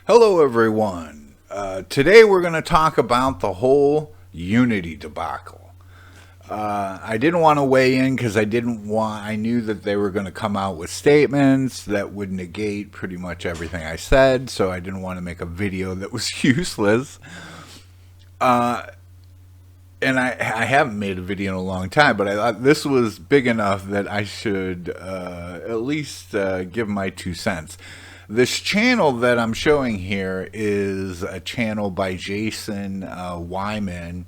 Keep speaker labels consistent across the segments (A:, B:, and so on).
A: Hello, everyone. Today we're going to talk about the whole Unity debacle. I didn't want to weigh in because I knew that they were going to come out with statements that would negate pretty much everything I said, so I didn't want to make a video that was useless. And I haven't made a video in a long time, but I thought this was big enough that I should at least give my 2 cents. This channel that I'm showing here is a channel by Jason Wyman.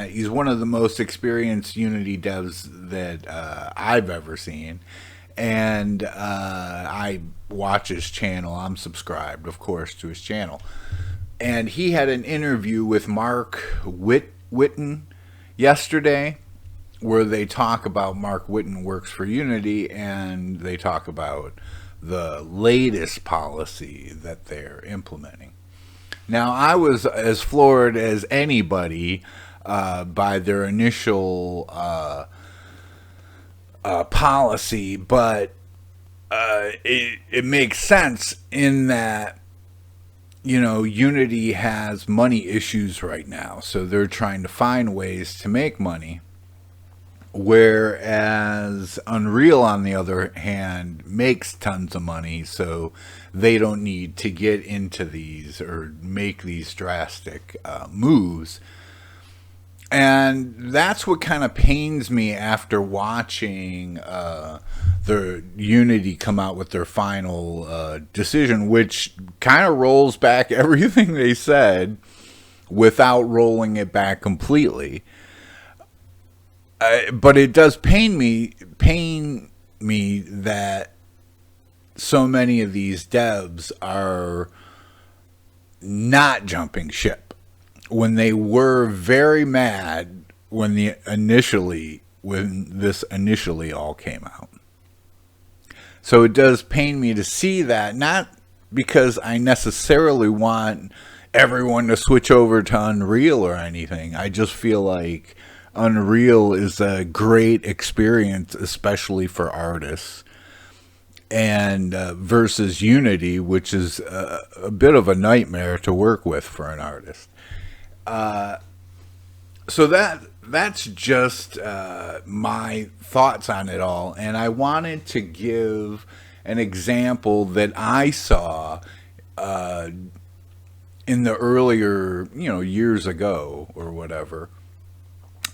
A: He's one of the most experienced Unity devs that I've ever seen. And I watch his channel. I'm subscribed, of course, to his channel. And he had an interview with Mark Witten yesterday where they talk about Mark Witten works for Unity, and they talk about the latest policy that they're implementing. Now, I was as floored as anybody by their initial policy, but it makes sense in that, you know, Unity has money issues right now, so they're trying to find ways to make money. Whereas Unreal, on the other hand, makes tons of money, so they don't need to get into these or make these drastic moves. And that's what kind of pains me after watching the Unity come out with their final decision, which kind of rolls back everything they said without rolling it back completely. But it does pain me that so many of these devs are not jumping ship when they were very mad when this initially all came out. So it does pain me to see that, not because I necessarily want everyone to switch over to Unreal or anything. I just feel like Unreal is a great experience, especially for artists, and versus Unity, which is a bit of a nightmare to work with for an artist. So that's just my thoughts on it all, and I wanted to give an example that I saw in the earlier, years ago or whatever.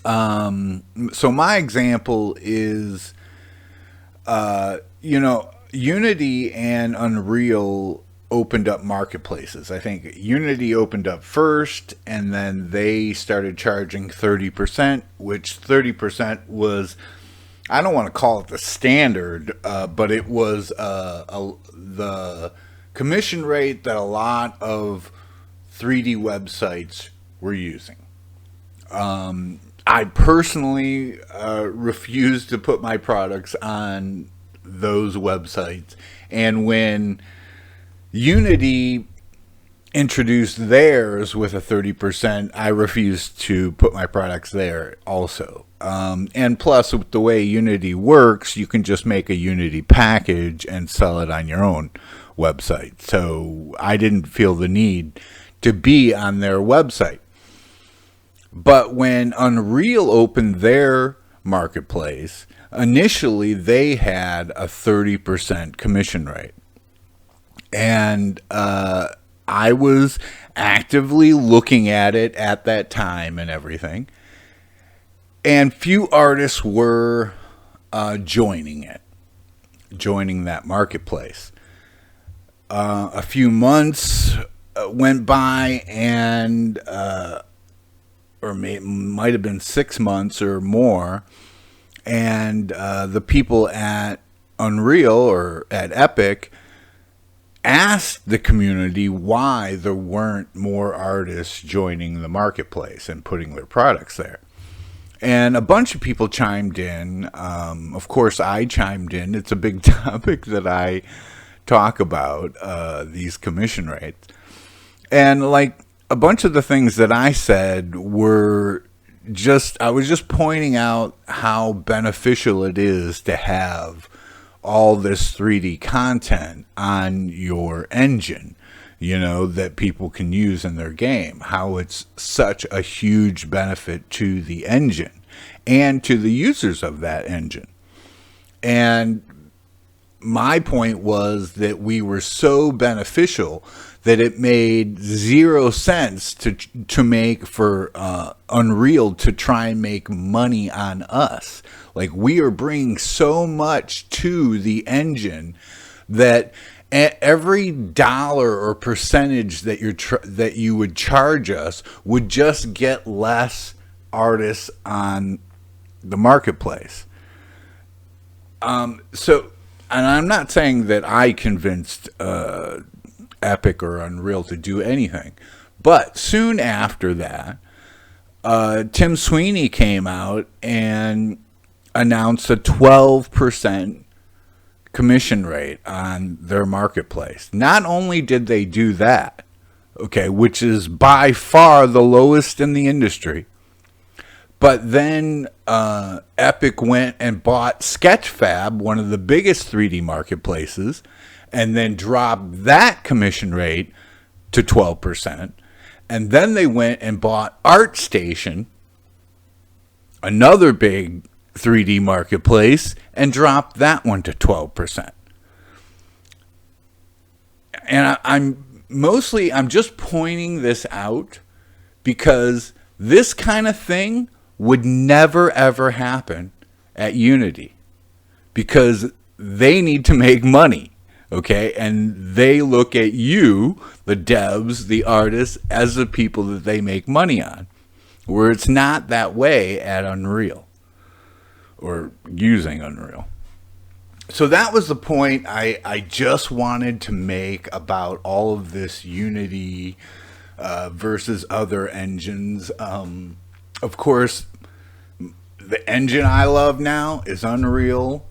A: So my example is, Unity and Unreal opened up marketplaces. I think Unity opened up first, and then they started charging 30%, which 30% was, I don't want to call it the standard, but it was the commission rate that a lot of 3D websites were using. I personally refuse to put my products on those websites. And when Unity introduced theirs with a 30%, I refused to put my products there also. And plus, with the way Unity works, you can just make a Unity package and sell it on your own website. So I didn't feel the need to be on their website. But when Unreal opened their marketplace, initially they had a 30% commission rate. And I was actively looking at it at that time and everything. And few artists were joining that marketplace. A few months went by, and might have been 6 months or more, and the people at Unreal or at Epic asked the community why there weren't more artists joining the marketplace and putting their products there. And a bunch of people chimed in. Of course, I chimed in. It's a big topic that I talk about, these commission rates. And like a bunch of the things that I said were I was just pointing out how beneficial it is to have all this 3D content on your engine. that people can use in their game, how it's such a huge benefit to the engine and to the users of that engine. And my point was that we were so beneficial that it made 0 sense to make for Unreal to try and make money on us. Like, we are bringing so much to the engine that every dollar or percentage that you would charge us would just get less artists on the marketplace. And I'm not saying that I convinced Epic or Unreal to do anything, but soon after that, Tim Sweeney came out and announced a 12% commission rate on their marketplace. Not only did they do that, okay, which is by far the lowest in the industry, but then Epic went and bought Sketchfab, one of the biggest 3D marketplaces, and then dropped that commission rate to 12%. And then they went and bought ArtStation, another big 3D marketplace, and dropped that one to 12%. And I'm just pointing this out because this kind of thing would never ever happen at Unity, because they need to make money, okay? And they look at you, the devs, the artists, as the people that they make money on, where it's not that way at Unreal or using Unreal. So that was the point I just wanted to make about all of this Unity versus other engines. Of course, the engine I love now is Unreal.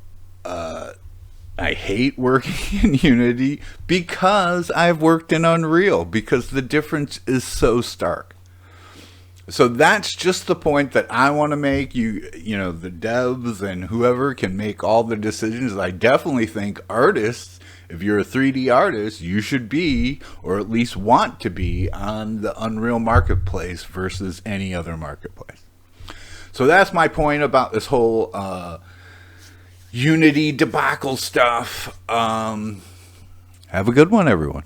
A: I hate working in Unity because I've worked in Unreal, because the difference is so stark. So that's just the point that I want to make. The devs and whoever can make all the decisions. I definitely think artists, if you're a 3D artist, you should be, or at least want to be, on the Unreal Marketplace versus any other marketplace. So that's my point about this whole Unity debacle stuff. Have a good one, everyone.